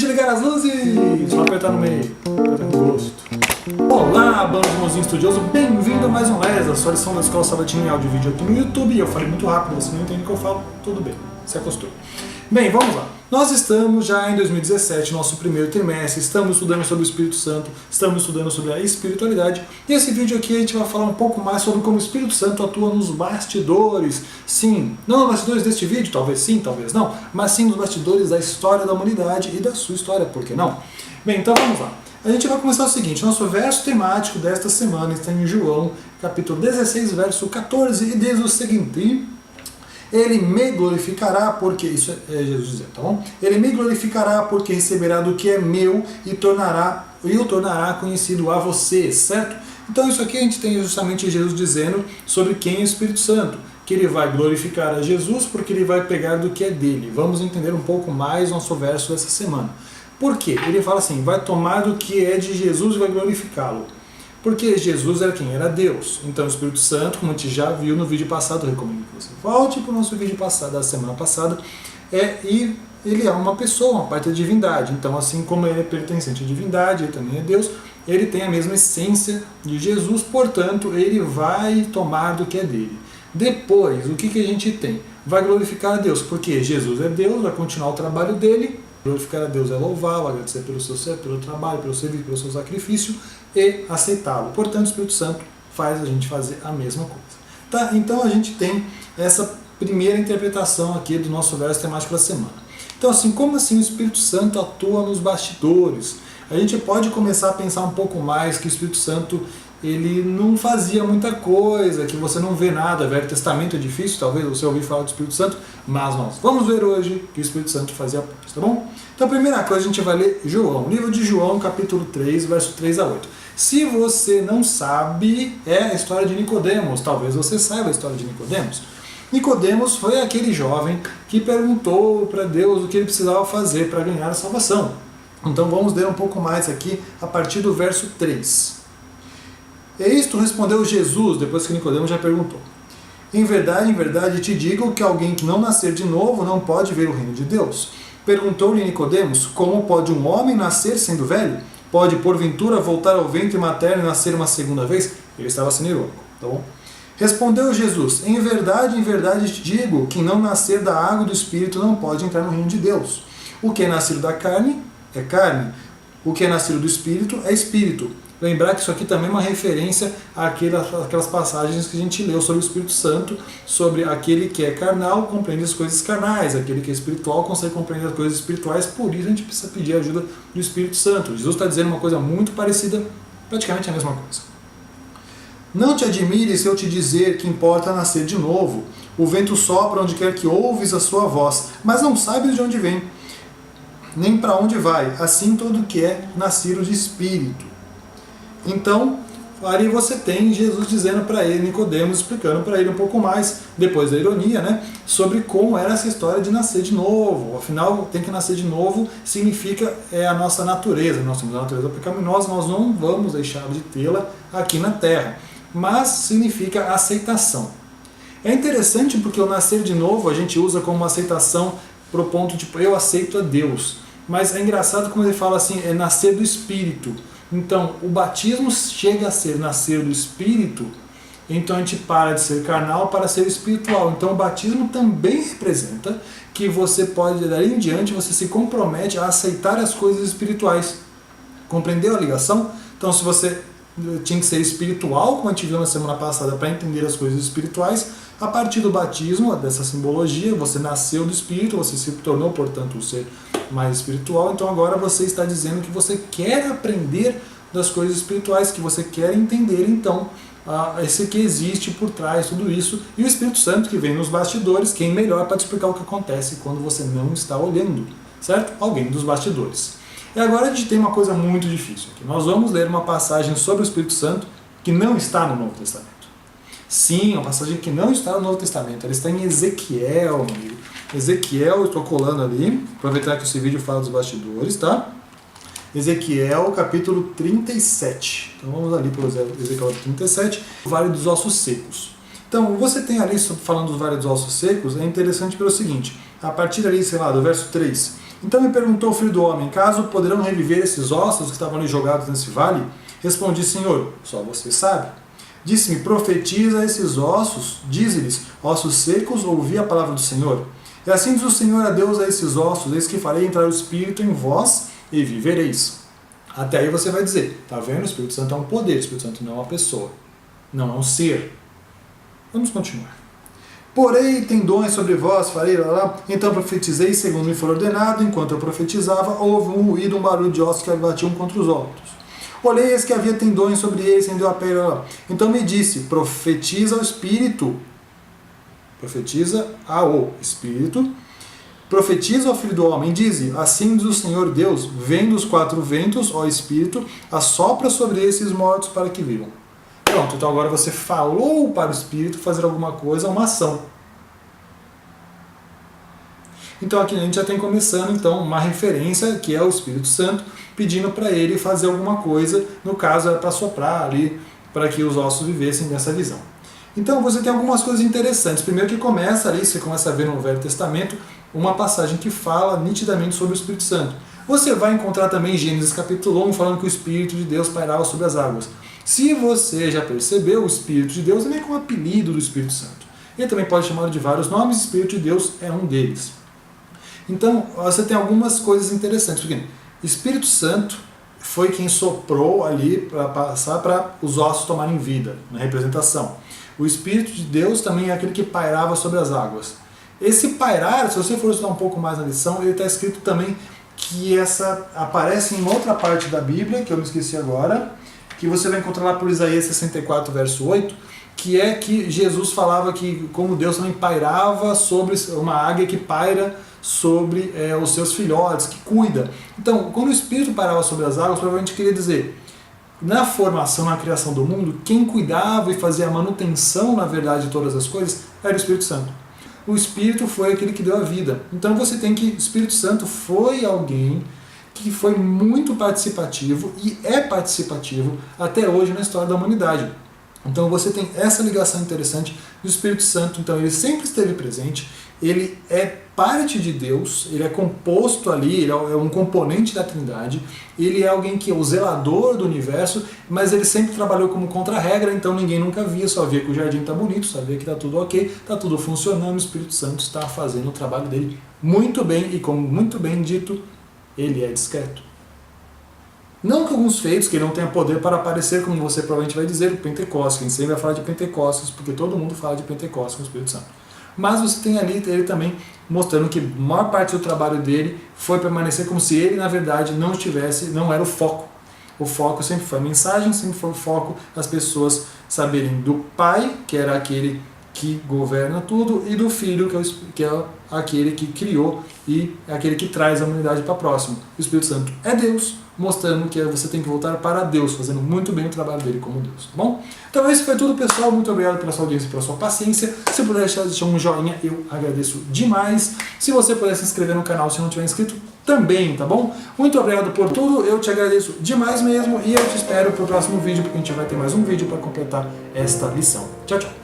de ligar as luzes! Só apertar no meio, apertar no gosto. Olá, bando de mozinho estudioso, bem-vindo a mais um LES, a sua lição da Escola Sabatina em áudio e vídeo aqui no YouTube. Eu falei muito rápido, você não entende o que eu falo, tudo bem, se acostumou. Bem, vamos lá. Nós estamos já em 2017, nosso primeiro trimestre, estamos estudando sobre o Espírito Santo, estamos estudando sobre a espiritualidade, e esse vídeo aqui a gente vai falar um pouco mais sobre como o Espírito Santo atua nos bastidores. Sim, não nos bastidores deste vídeo, talvez sim, talvez não, mas sim nos bastidores da história da humanidade e da sua história, por que não? Bem, então vamos lá. A gente vai começar o seguinte, nosso verso temático desta semana está em João, capítulo 16, verso 14, e diz o seguinte: Ele me glorificará porque, isso é Jesus dizendo, tá bom? Ele me glorificará porque receberá do que é meu e o tornará conhecido a você, certo? Então isso aqui a gente tem justamente Jesus dizendo sobre quem é o Espírito Santo, que ele vai glorificar a Jesus porque ele vai pegar do que é dele. Vamos entender um pouco mais nosso verso dessa semana. Por quê? Ele fala assim, vai tomar do que é de Jesus e vai glorificá-lo. Porque Jesus era quem? Era Deus. Então o Espírito Santo, como a gente já viu no vídeo passado, eu recomendo que você volte para o nosso vídeo passado, da semana passada, e ele é uma pessoa, uma parte da divindade. Então assim como ele é pertencente à divindade, ele também é Deus, ele tem a mesma essência de Jesus, portanto ele vai tomar do que é dele. Depois, o que a gente tem? Vai glorificar a Deus, porque Jesus é Deus, vai continuar o trabalho dele. Glorificar a Deus é louvá-lo, agradecer pelo trabalho, pelo serviço, pelo seu sacrifício e aceitá-lo. Portanto, o Espírito Santo faz a gente fazer a mesma coisa. Tá? Então a gente tem essa primeira interpretação aqui do nosso verso temático da semana. Então assim, como assim o Espírito Santo atua nos bastidores? A gente pode começar a pensar um pouco mais que o Espírito Santo ele não fazia muita coisa, que você não vê nada. Velho Testamento é difícil, talvez você ouvir falar do Espírito Santo, mas nós vamos ver hoje que o Espírito Santo fazia parte, tá bom? Então a primeira coisa a gente vai ler João, livro de João, capítulo 3, verso 3 a 8. Se você não sabe, é a história de Nicodemos, talvez você saiba a história de Nicodemos. Nicodemos foi aquele jovem que perguntou para Deus o que ele precisava fazer para ganhar a salvação. Então vamos ler um pouco mais aqui a partir do verso 3. E isto respondeu Jesus, depois que Nicodemos já perguntou. Em verdade te digo que alguém que não nascer de novo não pode ver o reino de Deus. Perguntou-lhe Nicodemos, como pode um homem nascer sendo velho? Pode porventura voltar ao ventre materno e nascer uma segunda vez? Ele estava sendo irônico, tá bom? Respondeu Jesus, em verdade te digo, que não nascer da água e do Espírito não pode entrar no reino de Deus. O que é nascido da carne é carne, o que é nascido do Espírito é Espírito. Lembrar que isso aqui também é uma referência àquelas passagens que a gente leu sobre o Espírito Santo, sobre aquele que é carnal compreende as coisas carnais, aquele que é espiritual consegue compreender as coisas espirituais, por isso a gente precisa pedir a ajuda do Espírito Santo. Jesus está dizendo uma coisa muito parecida, praticamente a mesma coisa. Não te admires se eu te dizer que importa nascer de novo. O vento sopra onde quer que ouves a sua voz, mas não sabes de onde vem, nem para onde vai, assim todo que é nascido de Espírito. Então, ali você tem Jesus dizendo para ele, Nicodemos, explicando para ele um pouco mais, depois da ironia, né, sobre como era essa história de nascer de novo. Afinal, tem que nascer de novo significa a nossa natureza. Nós temos a natureza pecaminosa, nós não vamos deixar de tê-la aqui na Terra. Mas significa aceitação. É interessante porque o nascer de novo a gente usa como uma aceitação para o ponto tipo, eu aceito a Deus. Mas é engraçado como ele fala assim, é nascer do Espírito. Então, o batismo chega a ser nascer do Espírito, então a gente para de ser carnal para ser espiritual. Então o batismo também representa que você pode, daí em diante, você se compromete a aceitar as coisas espirituais. Compreendeu a ligação? Então se você tinha que ser espiritual, como a gente viu na semana passada, para entender as coisas espirituais, a partir do batismo, dessa simbologia, você nasceu do Espírito, você se tornou, portanto, um ser mais espiritual, então agora você está dizendo que você quer aprender das coisas espirituais, que você quer entender, então, esse que existe por trás de tudo isso, e o Espírito Santo que vem nos bastidores, quem melhor para te explicar o que acontece quando você não está olhando, certo? Alguém dos bastidores. E agora a gente tem uma coisa muito difícil aqui. Nós vamos ler uma passagem sobre o Espírito Santo que não está no Novo Testamento. Sim, uma passagem que não está no Novo Testamento. Ela está em Ezequiel, amigo. Ezequiel, eu estou colando ali, aproveitar que esse vídeo fala dos bastidores, tá? Ezequiel, capítulo 37. Então vamos ali para o Ezequiel 37, o Vale dos Ossos Secos. Então, você tem ali, falando dos Vale dos Ossos Secos, é interessante pelo seguinte, a partir ali, sei lá, do verso 3, Então me perguntou o filho do homem, caso poderão reviver esses ossos que estavam ali jogados nesse vale? Respondi, Senhor, só você sabe. Disse-me, profetiza esses ossos, dize-lhes, ossos secos, ouvi a palavra do Senhor. E assim diz o Senhor a Deus a esses ossos, eis que farei entrar o Espírito em vós e vivereis. Até aí você vai dizer, tá vendo? O Espírito Santo é um poder, o Espírito Santo não é uma pessoa, não é um ser. Vamos continuar. Porém, tendões sobre vós, farei, então profetizei segundo me for ordenado, enquanto eu profetizava, houve um ruído, um barulho de ossos que batiam contra os outros. Olhei, eis que havia tendões sobre eles, rendeu a pele. Então me disse, profetiza ao Espírito, profetiza ao Espírito, profetiza ao Filho do Homem, dize, assim diz o Senhor Deus, vem dos quatro ventos, ó Espírito, assopra sobre esses mortos para que vivam. Pronto, então agora você falou para o Espírito fazer alguma coisa, uma ação. Então aqui a gente já tem começando então uma referência que é o Espírito Santo pedindo para ele fazer alguma coisa, no caso era para soprar ali, para que os ossos vivessem nessa visão. Então você tem algumas coisas interessantes. Primeiro que começa ali, você começa a ver no Velho Testamento, uma passagem que fala nitidamente sobre o Espírito Santo. Você vai encontrar também em Gênesis capítulo 1 falando que o Espírito de Deus pairava sobre as águas. Se você já percebeu, o Espírito de Deus também é um apelido do Espírito Santo. Ele também pode chamar de vários nomes, o Espírito de Deus é um deles. Então, você tem algumas coisas interessantes. Porque Espírito Santo foi quem soprou ali para passar para os ossos tomarem vida, na representação. O Espírito de Deus também é aquele que pairava sobre as águas. Esse pairar, se você for estudar um pouco mais na lição, ele está escrito também que essa aparece em outra parte da Bíblia, que eu me esqueci agora, que você vai encontrar lá por Isaías 64, verso 8, que é que Jesus falava que como Deus também pairava sobre uma águia que paira sobre os seus filhotes, que cuida. Então, quando o Espírito pairava sobre as águas, provavelmente queria dizer, na formação, na criação do mundo, quem cuidava e fazia a manutenção, na verdade, de todas as coisas, era o Espírito Santo. O Espírito foi aquele que deu a vida. Então você tem que, o Espírito Santo foi alguém que foi muito participativo e é participativo até hoje na história da humanidade. Então você tem essa ligação interessante do Espírito Santo, então ele sempre esteve presente, ele é parte de Deus, ele é composto ali, ele é um componente da Trindade, ele é alguém que é o zelador do universo, mas ele sempre trabalhou como contra-regra, então ninguém nunca via, só via que o jardim está bonito, só via que está tudo ok, está tudo funcionando, o Espírito Santo está fazendo o trabalho dele muito bem, e como muito bem dito, ele é discreto. Não que alguns feitos que ele não tenha poder para aparecer, como você provavelmente vai dizer, o Pentecostes, quem sempre vai falar de Pentecostes, porque todo mundo fala de Pentecostes com o Espírito Santo. Mas você tem ali ele também mostrando que a maior parte do trabalho dele foi permanecer como se ele, na verdade, não estivesse, não era o foco. O foco sempre foi a mensagem, sempre foi o foco das pessoas saberem do Pai, que era aquele que governa tudo, e do Filho, que é aquele que criou e é aquele que traz a humanidade para próximo. O Espírito Santo é Deus, mostrando que você tem que voltar para Deus, fazendo muito bem o trabalho dele como Deus, tá bom? Então isso foi tudo, pessoal. Muito obrigado pela sua audiência e pela sua paciência. Se puder deixar um joinha, eu agradeço demais. Se você puder se inscrever no canal se não tiver inscrito, também, tá bom? Muito obrigado por tudo, eu te agradeço demais mesmo e eu te espero para o próximo vídeo, porque a gente vai ter mais um vídeo para completar esta lição. Tchau, tchau!